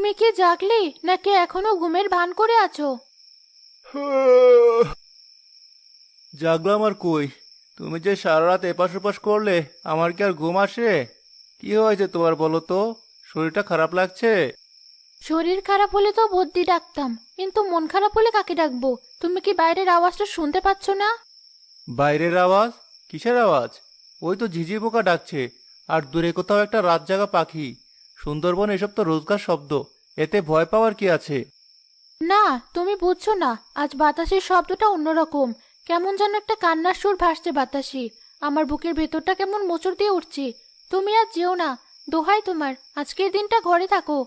তুমি কি জাগলে নাকি এখনো ঘুমের ভান করে আছো? জাগলাম আর কই। তুমি যে সারা রাত এপাশ ওপাশ করলে, আমার কি আর ঘুম আসে? কি হয়েছে তোমার বলো তো? শরীরটা খারাপ লাগছে? শরীর খারাপ হলে তো বদ্যি ডাকতাম, কিন্তু মন খারাপ হলে কাকে ডাকবো? তুমি কি বাইরের আওয়াজটা শুনতে পাচ্ছ না? বাইরের আওয়াজ? কিসের আওয়াজ? ওই তো ঝিঝি পোকা ডাকছে। আর দূরে কোথাও একটা রাত জাগা পাখি। সুন্দরবন এসব তো রোজগার শব্দ। এতে ভয় পাওয়ার কি আছে? না, তুমি বুঝছো না। আজ বাতাসের শব্দটা অন্যরকম। কেমন যেন একটা কান্নার সুর ভাসছে বাতাসে। আমার বুকের ভেতরটা কেমন মোচড় দিয়ে উঠছে। তুমি আজ যেও না, দোহাই তোমার, আজকের দিনটা ঘরে থাকো।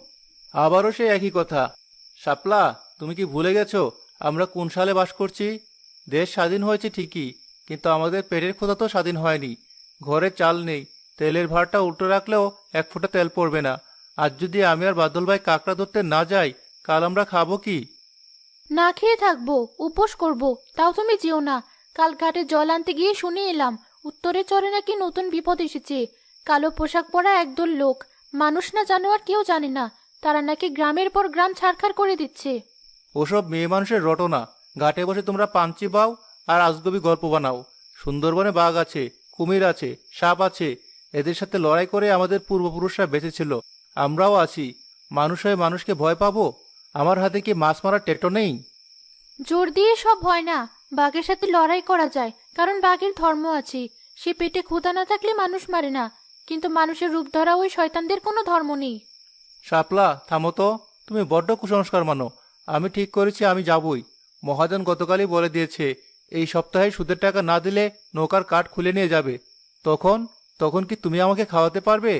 আবারও সেই একই কথা। শাপলা, তুমি কি ভুলে গেছো আমরা কোন সালে বাস করছি? দেশ স্বাধীন হয়েছে ঠিকই, কিন্তু আমাদের পেটের ক্ষুধা তো স্বাধীন হয়নি। ঘরে চাল নেই, তেলের ভারটা উল্টো রাখলেও এক ফোঁটা তেল পড়বে না। আজ যদি আমি আর বাদল ভাই কাকড়া ধরতে না যাই, কাল আমরা খাবো কি? না খেয়ে থাকবো, উপোস করব। তাও তুমি যেও না। কাল ঘাটে জল আনতে গিয়ে শুনে এলাম উত্তরের চরে নাকি নতুন বিপদ এসেছে। কালো পোশাক পরা একদল লোক, মানুষ না জানোয়ার কেউ জানে না, তারা নাকি গ্রামের পর গ্রাম ছারখার করে দিচ্ছে। ওসব মেয়ে মানুষের রটনা। ঘাটে বসে তোমরা পাঞ্চি বাও আর আজগবি গল্প বানাও। সুন্দরবনে বাঘ আছে, কুমির আছে, সাপ আছে। এদের সাথে লড়াই করে আমাদের পূর্বপুরুষরা বেঁচেছিল। আমরাও আছি। মানুষ হয়ে মানুষকে ভয় পাবো? আমার হাতে কি মাছ মারার টেটো নেই? জোর দিয়ে সব হয় না। বাঘের সাথে লড়াই করা যায়, কারণ বাঘের ধর্ম আছে। সে পেটে ক্ষুধা না থাকলে মানুষ মারে না। কিন্তু মানুষের রূপ ধরা ওই শয়তানদের কোনো ধর্ম নেই। শাপলা, থামো তো। তুমি বড্ড কুসংস্কার মানো। আমি ঠিক করেছি, আমি যাবই। মহাজন গতকালই বলে দিয়েছে, এই সপ্তাহে সুদের টাকা না দিলে নৌকার কাঠ খুলে নিয়ে যাবে। তখন তখন কি তুমি আমাকে খাওয়াতে পারবে,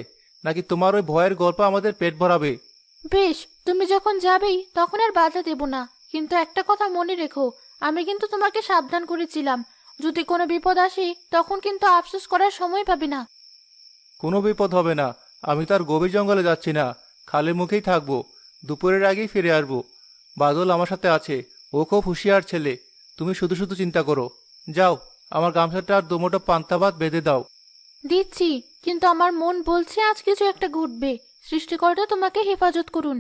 নাকি তোমার ওই ভয়ের গল্প আমাদের পেট ভরাবে? বেশ, তুমি যখন যাবেই তখন আর বাধা দেব না। কিন্তু একটা কথা মনে রেখো, আমি কিন্তু তোমাকে সাবধান করেছিলাম। যদি কোনো বিপদ আসে তখন কিন্তু আফসোস করার সময় পাবে না। কোনো বিপদ হবে না। আমি তার গভীর জঙ্গলে যাচ্ছি না। খালি মুখেই থাকবো। দুপুরের আগেই ফিরে আসবো। বাদল আমার সাথে আছে। ও খুব হুঁশিয়ার ছেলে। তুমি শুধু শুধু চিন্তা করো। যাও, আমার গামছাটা আর দুমোটো পান্তা ভাত বেঁধে দাও। দিচ্ছি, কিন্তু আমার মন বলছে আজ কিছু একটা ঘটবে। সৃষ্টিকর্তা তোমাকে হেফাজত করুন।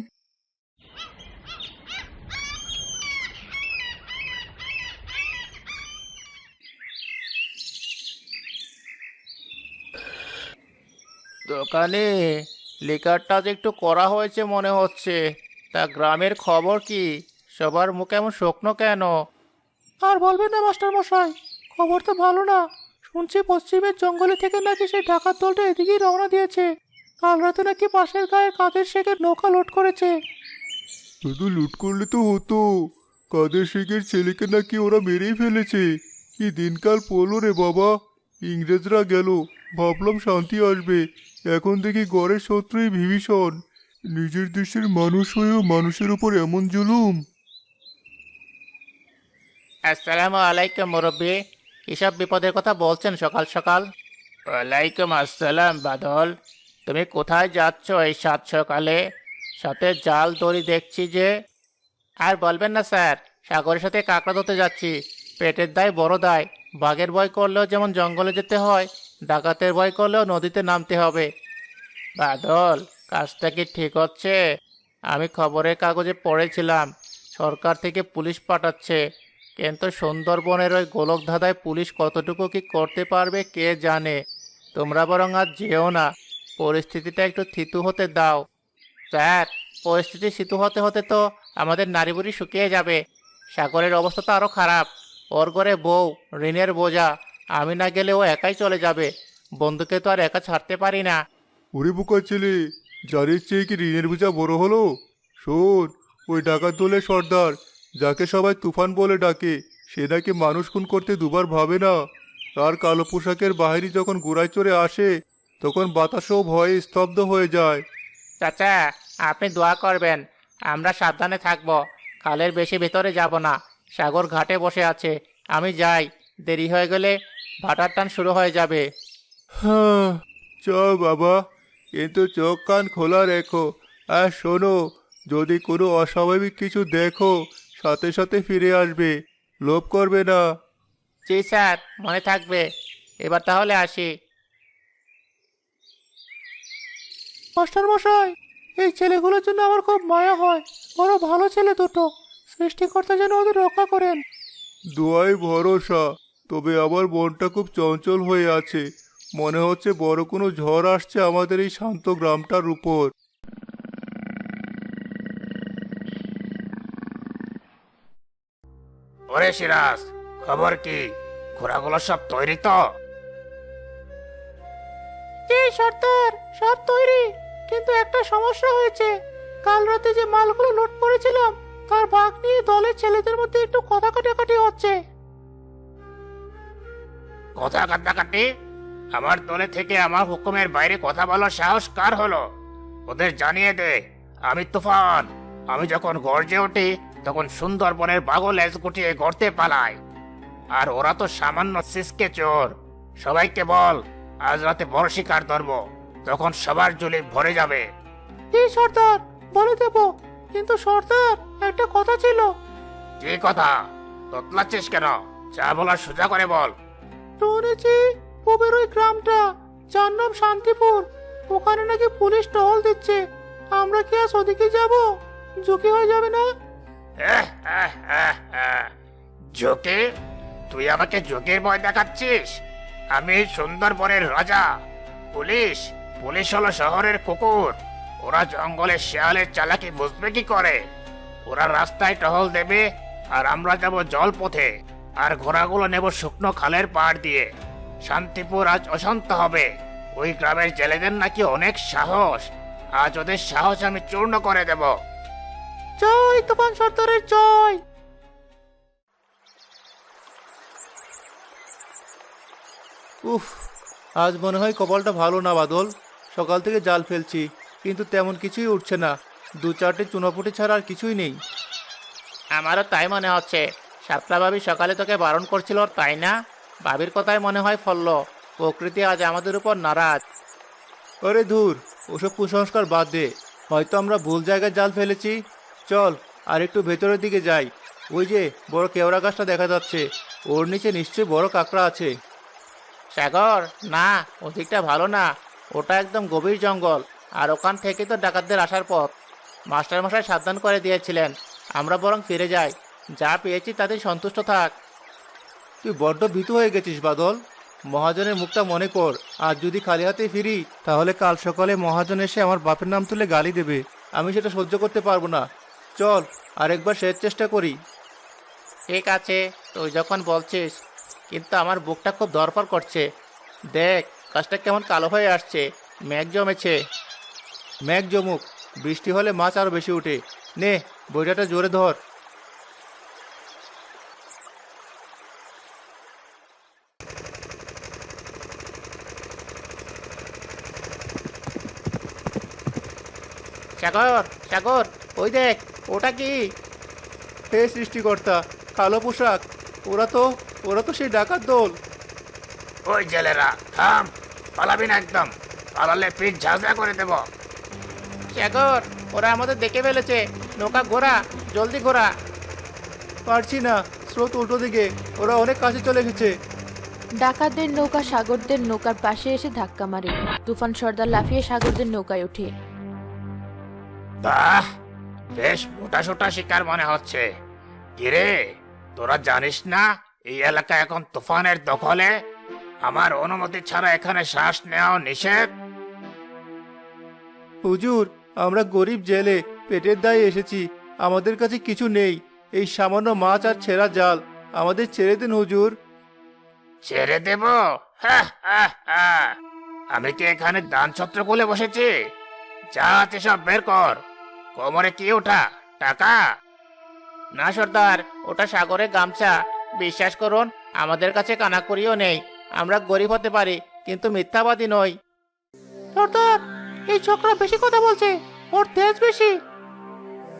দোকানে লিকারটা যে একটু করা হয়েছে মনে হচ্ছে। তা গ্রামের খবর কি? সবার মুখে এমন শুকনো কেন? আর বলবেন না মাস্টার মশাই, খবর তো ভালো না। শুনছি পশ্চিমের জঙ্গলে থেকে নাকি সেই ডাকাত দলটা এদিকেই রওনা দিয়েছে। কাল রাতে নাকি পাশের গায়ে কাদের শেখের নৌকা লোড করেছে। শুধু লুট করলে তো হতো। কাদের শেখের ছেলেকে নাকি ওরা মেরেই ফেলেছে। কি দিনকাল পড়লো রে বাবা। ইংরেজরা গেল, ভাবলাম শান্তি আসবে। এখন দেখি ঘরের শত্রুই বিভীষণ। নিজের দেশের মানুষ হয়েও মানুষের উপর এমন জুলুম। আসসালামু আলাইকুম মুরব্বী। কিসব বিপদের কথা বলছেন সকাল সকাল? ওয়ালাইকুম আসসালাম বাদল। তুমি কোথায় যাচ্ছ এই সাত সকালে? সাথে জাল দড়ি দেখছি যে। আর বলবেন না স্যার, সাগরের সাথে কাঁকড়া ধরতে যাচ্ছি। পেটের দায় বড় দায়। বাঘের ভয় করলেও যেমন জঙ্গলে যেতে হয়, ডাকাতের ভয় করলেও নদীতে নামতে হবে। বাদল, কাজটা কি ঠিক হচ্ছে? আমি খবরের কাগজে পড়েছিলাম সরকার থেকে পুলিশ পাঠাচ্ছে। কিন্তু সুন্দরবনের ওই গোলকধাঁধায় পুলিশ কতটুকু কি করতে পারবে কে জানে। তোমরা বরং আজ যেও না। পরিস্থিতিটা একটু থিতু হতে দাও। স্যার, পরিস্থিতি থিতু হতে হতে তো আমাদের নারী বুড়ি শুকিয়ে যাবে। সাগরের অবস্থা তো আরো খারাপ। ওর ঘরে বউ, ঋণের বোঝা। আমি না গেলে ও একাই চলে যাবে। বন্ধুকে তো আর একা ছাড়তে পারি না। ওরে বোকা ছেলে, জারির চেয়ে কি ঋণের বোঝা বড় হলো? শোন, ওই ডাকাত দলের সর্দার, যাকে সবাই তুফান বলে ডাকে, সে নাকি মানুষ খুন করতে দুবার ভাবে না। তার কালো পোশাকের বাহিনী যখন ঘোড়ায় চড়ে আসে, তখন বাতাসও ভয়ে স্তব্ধ হয়ে যায়। চাচা, আপনি দোয়া করবেন আমরা সাবধানে থাকব। খালের বেশি ভেতরে যাব না। সাগর ঘাটে বসে আছে। আমি যাই। দেরি হয়ে গেলে ভাটার টান শুরু হয়ে যাবে। হ্যাঁ, চ বাবা, কিন্তু চোখ কান খোলা রেখো। আর শোনো, যদি কোনো অস্বাভাবিক কিছু দেখো, সাথে সাথে ফিরে আসবে। লোভ করবে না। জি স্যার, মনে থাকবে। এবার তাহলে আসি। মাস্টার মশাই, এই ছেলেগুলোর জন্য আমার খুব মায়া হয়। বড় ভালো ছেলে দুটো, সৃষ্টিকর্তা যেন ওদের রক্ষা করেন। দোয়াই ভরসা। তবে আমার মনটা খুব চঞ্চল হয়ে আছে। মনে হচ্ছে বড় কোনো ঝড় আসছে আমাদের এই শান্ত গ্রামটার উপর। ওরে সিরাজ, খবর কি? ঘোড়াগুলো সব তৈরি তো? এই সর্দার, সব তৈরি, কিন্তু একটা সমস্যা হয়েছে। কাল রাতে যে মালগুলো লুট করেছিলাম তার ভাগ নিয়ে দলের ছেলেদের মধ্যে একটু কথা কাটাকাটি হচ্ছে। কথা কাটাকাটি? আমার দলে থেকে আমার হুকুমের বাইরে কথা বলার সাহস কার হলো? ওদের জানিয়ে দে আমি তুফান। আমি যখন গর্জে উঠি তখন সুন্দরবনের বাগল লেজ গুটিয়ে গর্তে পালায়। আর ওরা তো সামান্য সিসকে চোর। সবাইকে বল আজ রাতে বড় শিকার ধরবো, তখন সবার জুলি ভরে যাবে। জি সর্দার, বলে দেব। কিন্তু সর্দার, একটা কথা ছিল। কি কথা? তোতলাচ্ছিস কেন? যা বলার সোজা করে বল। শুনেছি পূবের ওই গ্রামটা, যার নাম শান্তিপুর, ওখানে নাকি পুলিশ টহল দিচ্ছে। আমরা কি আজ ওদিকে যাব? ঝুঁকি হয়ে যাবে না? ঝুঁকি? তুই আমাকে ঝুঁকির ভয় দেখাচ্ছিস? আমি সুন্দরবনের রাজা। পুলিশ পুলিশ হলো শহরের কুকুর। ওরা জঙ্গলের শেয়ালের চালাকি বুঝবে কি করে? ওরা রাস্তায় টহল দেবে আর আমরা যাব জল পথে, আর ঘোড়াগুলো নেব শুকনো খালের পাড় দিয়ে। শান্তিপুর আজ অশান্ত হবে। ওই গ্রামের জেলেদের নাকি অনেক সাহস। আজ ওদের সাহস আমি চূর্ণ করে দেব। জয় তুফান সর্দারের জয়। উফ, আজ মনে হয় কপালটা ভালো না বাদল। সকাল থেকে জাল ফেলছি, কিন্তু তেমন কিছুই উঠছে না। দু চারটে চুনাপুটি ছাড়া আর কিছুই নেই। আমারও তাই মনে হচ্ছে। সাতলা ভাবি সকালে তোকে বারণ করছিল, তাই না? ভাবির কথাই মনে হয় ফলল। প্রকৃতি আজ আমাদের উপর নারাজ। আরে ধুর, ওসব কুসংস্কার বাদ দে। হয়তো আমরা ভুল জায়গায় জাল ফেলেছি। চল আর একটু ভেতরের দিকে যাই। ওই যে বড় কেওড়া গাছটা দেখা যাচ্ছে, ওর নিচে নিশ্চয়ই বড় কাঁকড়া আছে। সাগর, না, ওদিকটা ভালো না। ওটা একদম গভীর জঙ্গল, আর ওখান থেকে তো ডাকাতদের আসার পথ। মাস্টার মশাই সাবধান করে দিয়েছিলেন। আমরা বরং ফিরে যাই। যা পেয়েছি তাতে সন্তুষ্ট থাক। তুই বড্ড ভীতু হয়ে গেছিস বাদল। মহাজনের মুখটা মনে কর। আজ যদি খালি হাতে ফিরি, তাহলে কাল সকালে মহাজন এসে আমার বাপের নাম তুলে গালি দেবে। আমি সেটা সহ্য করতে পারবো না। চল আরেকবার শেষ চেষ্টা করি। ঠিক আছে, তুই যখন বলছিস, কিন্তু আমার বুকটা খুব ধড়ফড় করছে। দেখ, গাছটা কেমন কালো হয়ে আসছে। মেঘ জমেছে। মেঘ জমুক, বৃষ্টি হলে মাছ আরো বেশি ওঠে। নে, বইটাটা জোরে ধর। সাগর, সাগর, ওই দেখ, ওটা কি? হে সৃষ্টিকর্তা, কালো পোশাক! ওরা তো সেই ডাকাত দল। ওই জেলেরা, থাম! পালাবি না একদম। পালালে পিঠ ঝাঁঝরা করে দেব। সাগর, ওরা আমাদের দেখে ফেলেছে। নৌকা ঘোরা, জলদি ঘোরা। পারছি না, স্রোত উল্টো দিকে। ওরা অনেক কাছে চলে এসেছে। ডাকাতদের নৌকা সাগরদের নৌকার পাশে এসে ধাক্কা মারে। তুফান সর্দার লাফিয়ে সাগরদের নৌকায় ওঠে। বাহ, বেশ মোটা সোটা শিকার মনে হচ্ছে। কিরে, তোরা জানিস না এই এলাকা এখন তুফানের দখলে? আমার অনুমতি ছাড়া এখানে শ্বাস নেওয়া নিষেধ। হুজুর, আমরা গরিব জেলে, পেটের দায়ে এসেছি। আমাদের কাছে কিছু নেই, এই সামান্য মাছ আর ছেঁড়া জাল। আমাদের ছেড়ে দিন হুজুর। ছেড়ে দেব? আমি কি এখানে দান ছত্র খুলে বসেছি? যা আছে সব বের কর। কোমরে কি ওঠা? টাকা? না সর্দার, ওটা সাগরে গামছা। বিশ্বাস করুন, আমাদের কাছে কানাকড়িও নেই। আমরা গরিব হতে পারি, কিন্তু মিথ্যাবাদী নই। সর্দার, এই ছোকরা বেশি কথা বলছে। ওর তেজ বেশি।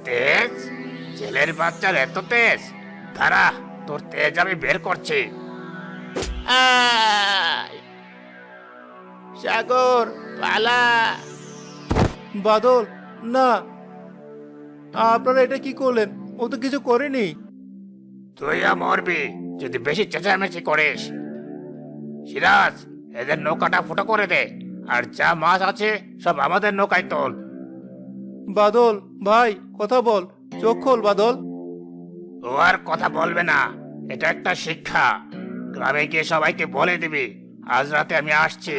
তেজ? জেলের বাচ্চার এত তেজ? দাঁড়া, তোর তেজ আমি বের করছি। সাগর, পালা! বাদল, না! আপনারা এটা কি করলেন? ও তো কিছু করেনি। তুইও মরবি যদি বেশি চেঁচামেচি করিস। সিরাজ, এদের নৌকাটা ফুটো করে দে, আর যা মাছ আছে সব আমাদের নৌকায় তোল। বাদল ভাই, কথা বল, চোখ খোল বাদল। ও আর কথা বলবে না, এটা একটা শিক্ষা। গ্রামে গিয়ে সবাইকে বলে দিবি আজ রাতে আমি আসছি।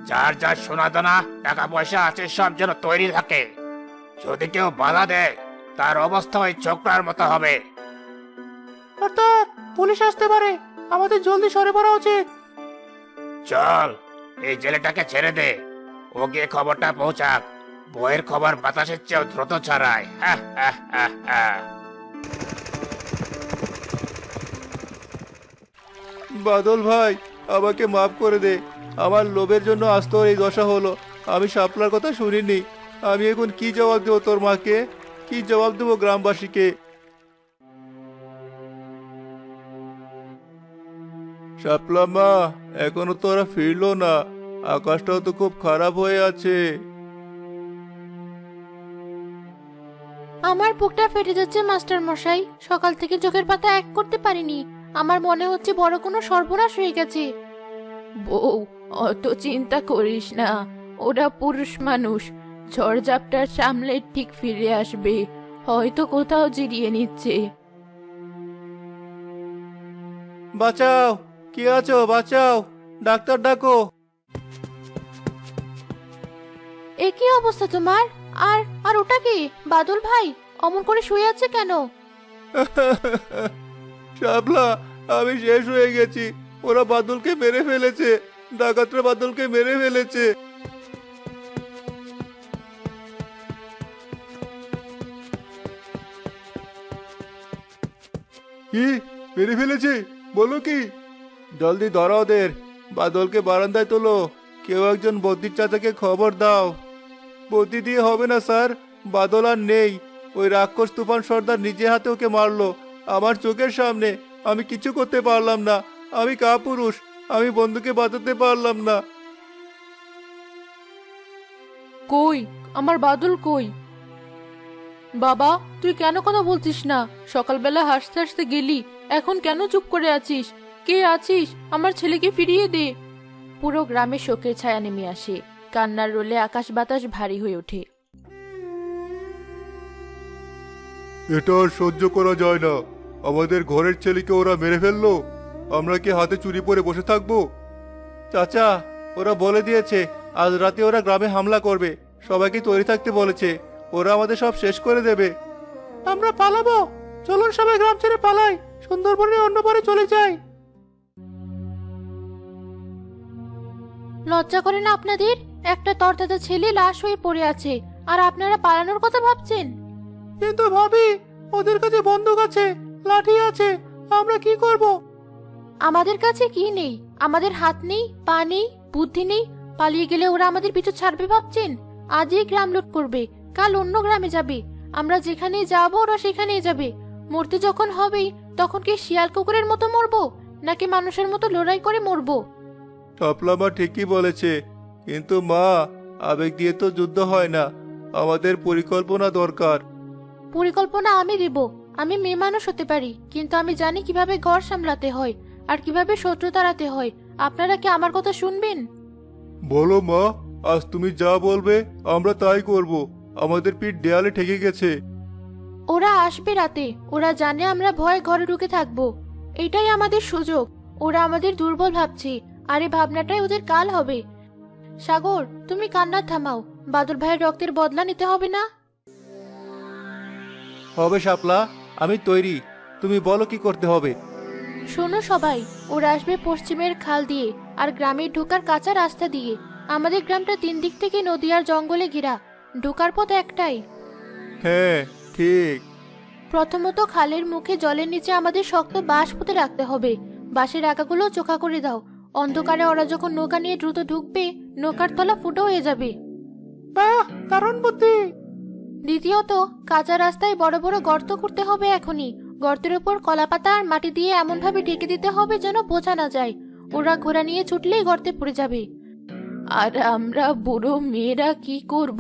যার যার সোনা দানা টাকা পয়সা আছে সব যেন তৈরি থাকে। যদি কেউ বাধা দেয় তার অবস্থা ওই ছোকরার মতো হবে। অর্থাৎ পুলিশ আসতে পারে, আমাদের জলদি সরে পড়া উচিত। চল, এই জেলেটাকে ছেড়ে দে, ও গিয়ে খবরটা পৌঁছাক। বইয়ের খবর বাতাসের চেয়েও দ্রুত ছড়ায়। বাদল ভাই, আমাকে মাফ করে দে। আমার লোভের জন্য আজ তোর এই দশা হলো। আমি শাপলার কথা শুনিনি। আমি এখন কি জবাব দেবো তোর মাকে? কি জবাব দেবো গ্রামবাসীকে? শাপলা মা, এখনো তোরা ফিরলো না। আকাশটাও তো খুব খারাপ হয়ে আছে। আমার বুকটা ফেটে যাচ্ছে মাস্টার মশাই। সকাল থেকে চোখের পাতা এক করতে পারিনি। আমার মনে হচ্ছে বড় কোনো সর্বনাশ হয়ে গেছে। বউ, অত চিন্তা করিস না, ওরা পুরুষ মানুষ, ঝড়ঝাপটার সামলে ঠিক ফিরে আসবে। হয়তো কোথাও জিরিয়ে নিচ্ছে। বাঁচাও, কি আছো? বাঁচাও, ডাক্তার ডাকো। এ কি অবস্থা তোমার? আর আর ওটা কি? বাদল ভাই অমন করে শুয়ে আছে কেন? শাপলা, আমি শেষ হয়ে গেছি। ওরা বাদলকে মেরে ফেলেছে। ডাকাতরা বাদলকে মেরে ফেলেছে। কি মেরে ফেলেছে? বলো কি? জলদি ধরো ওদের। বাদলকে বারান্দায় তোলো। কেউ একজন বদ্যির চাচাকে খবর দাও। বদ্যি দিয়ে হবে না স্যার, বাদল আর নেই। ওই রাক্ষস তুফান সর্দার নিজে হাতে ওকে মারলো আমার চোখের সামনে। আমি কিছু করতে পারলাম না। আমি কাপুরুষ, আমি বন্ধুকে বাঁচাতে পারলাম না। কই আমার বাদল কই? বাবা, তুই কেন কথা বলছিস না? সকালবেলা হাসতে হাসতে গেলি, এখন কেন চুপ করে আছিস? কে আছিস? আমার ছেলেকে ফিরিয়ে দে। পুরো গ্রামে শোকের ছায়া নেমে আসে। কান্নার রোলে আকাশ বাতাস ভারী হয়ে ওঠে। এটা আর সহ্য করা যায় না। আমাদের ঘরের ছেলেকে ওরা মেরে ফেললো। আমরা কি হাতে চুরি পরে বসে থাকবো? চাচা, ওরা বলে দিয়েছে আজ রাতে ওরা গ্রামে হামলা করবে। সবাইকে তৈরি থাকতে বলেছে। ওরা আমাদের সব শেষ করে দেবে। আমরা পালাবো। চলুন সবাই গ্রাম ছেড়ে পালাই, সুন্দরবনে অন্য পারে চলে যাই। লজ্জা করে না আপনাদের? একটা তরতাজা ছেলে লাশ হয়ে পড়ে আছে, আর আপনারা পালানোর কথা ভাবছেন? কিন্তু ভাবি, ওদের কাছে বন্দুক আছে, লাঠি আছে, আমরা কি করব? আমাদের কাছে কি নেই? আমাদের হাত নেই, পা নেই, বুদ্ধি নেই। পালিয়ে গেলে ওরা আমাদের পিছু ছাড়বে ভাবছেন? আজই গ্রাম লুট করবে, কাল অন্য গ্রামে যাবে। আমরা যেখানেই যাব ওরা সেখানেই যাবে। মরতে যখন হবেই, তখন কি শিয়াল কুকুরের মতো মরবো, নাকি মানুষের মতো লড়াই করে মরবো? টপলা মা ঠিকই বলেছে, কিন্তু মা, আবেগ দিয়ে তো যুদ্ধ হয় না। আমাদের পরিকল্পনা দরকার। পরিকল্পনা আমি দেব। আমি মেয়ে মানুষ হতে পারি, কিন্তু আমি জানি কিভাবে ঘর সামলাতে হয় আর কিভাবে শত্রু তাড়াতে হয়। আপনারা কি আমার কথা শুনবেন? বলো মা, আজ তুমি যা বলবে আমরা তাই করব। আমাদের পিঠ দেয়ালে ঠেকে গেছে। ওরা আসবে রাতে। ওরা জানে আমরা ভয়ে ঘরে ঢুকে থাকবো। এটাই আমাদের সুযোগ। ওরা আমাদের দুর্বল ভাবছে, আর এই ভাবনাটাই ওদের কাল হবে। সাগর, তুমি কান্না থামাও। বাদল ভাইয়ের রক্তের বদলা নিতে হবে না? হবে শাপলা, আমি তৈরি। তুমি বলো কি করতে হবে। শোনো সবাই, ওরা আসবে পশ্চিমের খাল দিয়ে আর গ্রামে ঢোকার কাঁচা রাস্তা দিয়ে। আমাদের গ্রামটা 3 দিক থেকে নদী আর জঙ্গলে ঘেরা। ঢোকার পথ একটাই। হ্যাঁ, ঠিক। প্রথমত খালের মুখে জলের নিচে আমাদের শক্ত বাঁশ পুঁতে রাখতে হবে। বাঁশের আগাগুলো চোখা করে দাও। অন্ধকারে ওরা যখন নৌকা নিয়ে দ্রুত ঢুকবে, নৌকার তলা ফুটো হয়ে যাবে। বাহ, দারুণ বুদ্ধি। দ্বিতীয়ত, কাঁচা রাস্তায় বড় বড় গর্ত করতে হবে এখনই। গর্তের উপর কলাপাতা আর মাটি দিয়ে এমনভাবে ঢেকে দিতে হবে যেন বোঝা না যায়। ওরা ঘোড়া নিয়ে ছুটলেই গর্তে পড়ে যাবে। আর আমরা বুড়ো মেয়েরা কি করব?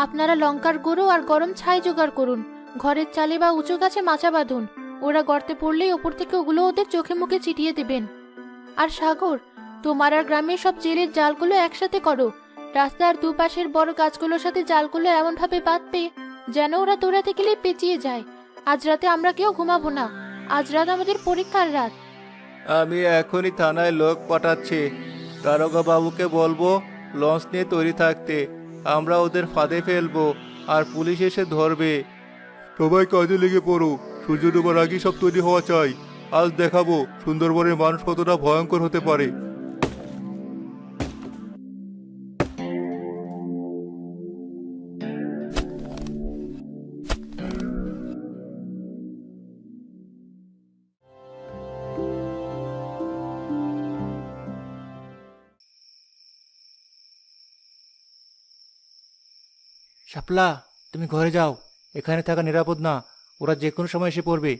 আপনারা লঙ্কার গুঁড়ো আর গরম ছাই জোগাড় করুন। ঘরের চালে বা উঁচু গাছে মাচা বাঁধুন। ওরা গর্তে পড়লেই ওপর থেকে ওগুলো ওদের চোখে মুখে ছিটিয়ে দেবেন। আর সাগর, তোমার আর গ্রামের সব জেলের জালগুলো একসাথে করো। রাস্তার দুপাশের বড় গাছগুলোর সাথে জালগুলো এমন ভাবে বাঁধবে যেন ওরা দৌড়াতে গেলে পেঁচিয়ে যায়। আজ রাতে আমরা কেউ ঘুমাবো না। আজ রাত আমাদের পরীক্ষার রাত। আমি এখনই থানায় লোক পাঠাচ্ছি। দারোগা বাবুকে বলবো লঞ্চ নিয়ে তৈরি থাকতে। আমরা ওদের ফাঁদে ফেলবো আর পুলিশ এসে ধরবে। সবাই কাজে লেগে পড়ো, সূর্য ডোবার আগেই সব তৈরি হওয়া চাই। আজ দেখাবো সুন্দরবনের মানুষ কতটা ভয়ঙ্কর হতে পারে। শাপলা, তুমি ঘরে যাও। এখানে থাকা নিরাপদ না, ওরা যে কোনো সময় এসে পড়বে।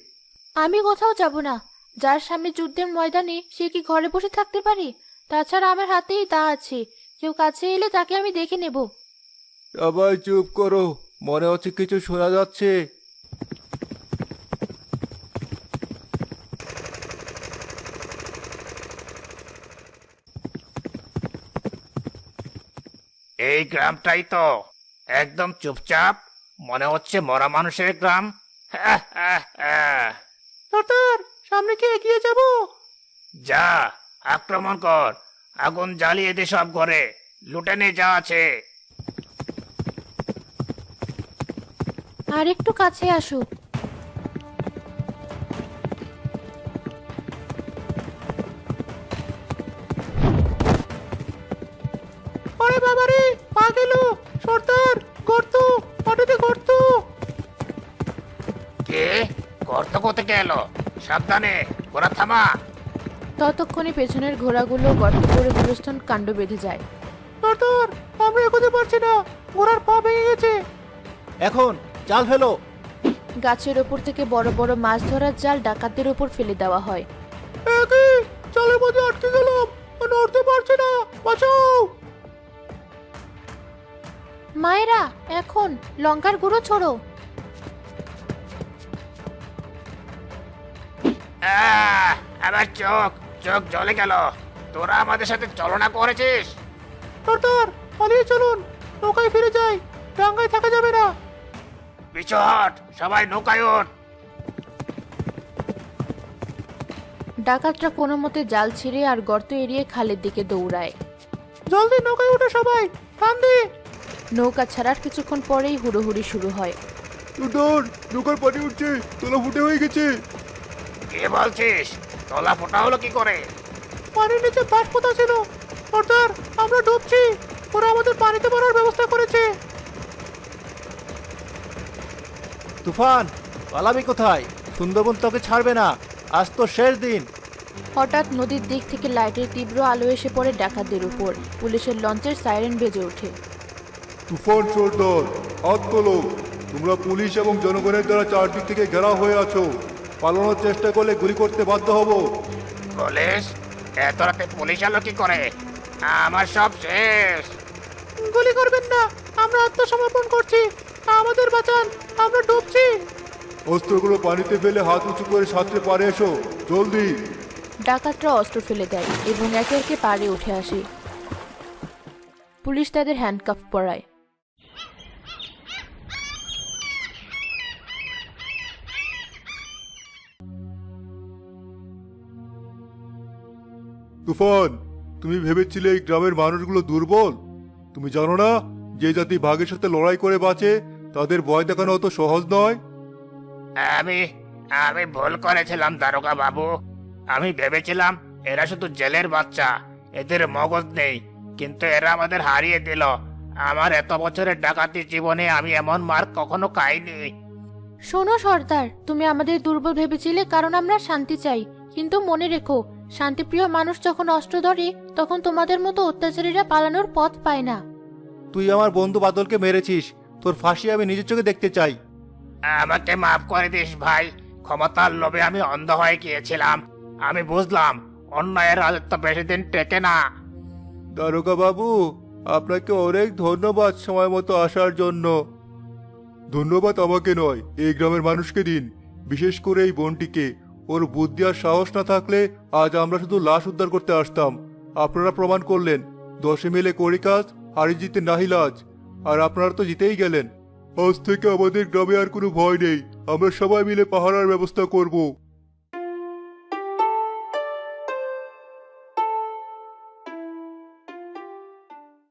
আমি কোথাও যাব না। যার সামনে যুদ্ধের ময়দানে সে কি ঘরে বসে থাকতে পারে? তাছাড়া আমার হাতেই তা আছে। কেউ কাছে এলে তাকে আমি দেখে নেব। সবাই চুপ করো, মনে হচ্ছে কিছু শোনা যাচ্ছে। এই গ্রামটাই তো একদম চুপচাপ, মনে হচ্ছে মরা মানুষের গ্রাম। সর্দার, সামনে কি এগিয়ে যাব? যা, আক্রমণ কর, আগুন জ্বালিয়ে দে সব ঘরে, লুটে নে যা আছে। আর একটু কাছে আসো। আরে বাবারে, পা গেল। সর্দার, গর্ত, মাটিতে গর্ত। কে? গর্ত কোথা গেল? সাবধানে, ঘোড়া থামা। ততক্ষণে পেছনের ঘোড়াগুলো গর্ত করে গুরুস্থান কাণ্ড বেঁধে যায়। সর্দার, আমরা এগোতে পারছি না, ঘোড়ার পা ভেঙে গেছে। এখন জাল ফেলো। গাছের ওপর থেকে বড় বড় মাছ ধরার জাল ডাকাতদের উপর ফেলে দেওয়া হয়। একই জালের মধ্যে আটকে গেলাম, নড়তে পারছি না, বাঁচাও। মায়েরা, এখন লঙ্কার গুঁড়ো ছোড়ো। আমার চোখ চোখ জ্বলে গেল। তোরা আমাদের সাথে চলনা করেছিস। সর্দার, পালিয়ে চলুন, নৌকায় ফিরে যাই, ডাঙ্গায় থাকা যাবে না। পিছু হট, সবাই নৌকায় ওঠ। ডাকাতরা কোনো মতে জাল ছিঁড়ে আর গর্ত এড়িয়ে খালের দিকে দৌড়ায়। জলদি নৌকায় ওঠো সবাই, টান দে। নৌকা ছাড়ার কিছুক্ষণ পরেই হুড়োহুড়ি শুরু হয়। সর্দার, নৌকার পানি উঠছে, তলা ফুটে হয়ে গেছে। কে বলছিস? তলা ফোটা হলো কি করে? পানির নিচে বাঁশ পোতা ছিল। সর্দার, আমরা ডুবছি, ওরা আমাদের পানিতে মারার ব্যবস্থা করেছে। তুফান, পালাবি কোথায়? সুন্দরবন তোকে ছাড়বে না, আজ তো শেষ দিন। হঠাৎ নদীর দিক থেকে লাইটের তীব্র আলো এসে পড়ে ডাকাতদের উপর। পুলিশের লঞ্চের সাইরেন বেজে ওঠে। তুফান সর্দার, হাত তোলো। তোমরা পুলিশ এবং জনগণের দ্বারা চারদিক থেকে ঘেরাও হয়ে আছো। পালানোর চেষ্টা করলে গুলি করতে বাধ্য হব। পুলিশ? এত রাতে পুলিশ এলো কি করে? আমার সব শেষ। গুলি করবেন না, আমরা আত্মসমর্পণ করছি, আমাদের বাঁচান, আমরা ডুবছি। অস্ত্রগুলো পানিতে ফেলে হাত উঁচু করে সাঁতরে পারে এসো, জলদি। ডাকাতরা অস্ত্র ফেলে দেয় এবং একে একে পাড়ে উঠে আসে। পুলিশ তাদের হ্যান্ডকাফ পরায়। তুফান, তুমি ভেবেছিলে এই গ্রামের মানুষগুলো দুর্বল? তুমি জানো না, যে জাতি বাঘের সাথে লড়াই করে বাঁচে তাদের ভয় দেখানো অত সহজ নয়। আমি আমি ভুল করেছিলাম দারোগা বাবু। আমি ভেবেছিলাম এরা শুধু জেলের বাচ্চা, এদের মগজ নেই, কিন্তু এরা আমাদের হারিয়ে দিল। আমার এত বছরের ডাকাতি জীবনে আমি এমন মার কখনো খাইনি। শোনো সর্দার, তুমি আমাদের দুর্বল ভেবেছিলে কারণ আমরা শান্তি চাই, কিন্তু মনে রেখো, শান্তিপ্রিয় মানুষ যখন অস্ত্র ধরে তখন তোমাদের মতো অত্যাচারীরা পালানোর পথ পায় না। তুই আমার বন্ধু বাদলকে মেরেছিস, তোর ফাঁসি আমি নিজের চোখে দেখতে চাই। আমাকে মাফ করে দিস ভাই। ক্ষমতার লোভে আমি অন্ধ হয়ে গিয়েছিলাম। আমি বুঝলাম অন্যায়ের রাজত্ব বেশি দিন টেকে না। দারোগা বাবু, আপনাকে অনেক ধন্যবাদ সময় মতো আসার জন্য। ধন্যবাদ আমাকে নয়, এই গ্রামের মানুষকে দিন, বিশেষ করে এই বোনটিকে। ওর বুদ্ধি আর সাহস না থাকলে আজ আমরা শুধু লাশ উদ্ধার করতে আসতাম। আপনারা প্রমাণ করলেন 10 মিলে করি কাজ, হারি জিতে নাহিলাজ, আর আপনারা তো জিতেই গেলেন। আজ থেকে আমাদের গ্রামে আর কোনো ভয় নেই, আমরা সবাই মিলে পাহারার ব্যবস্থা করব।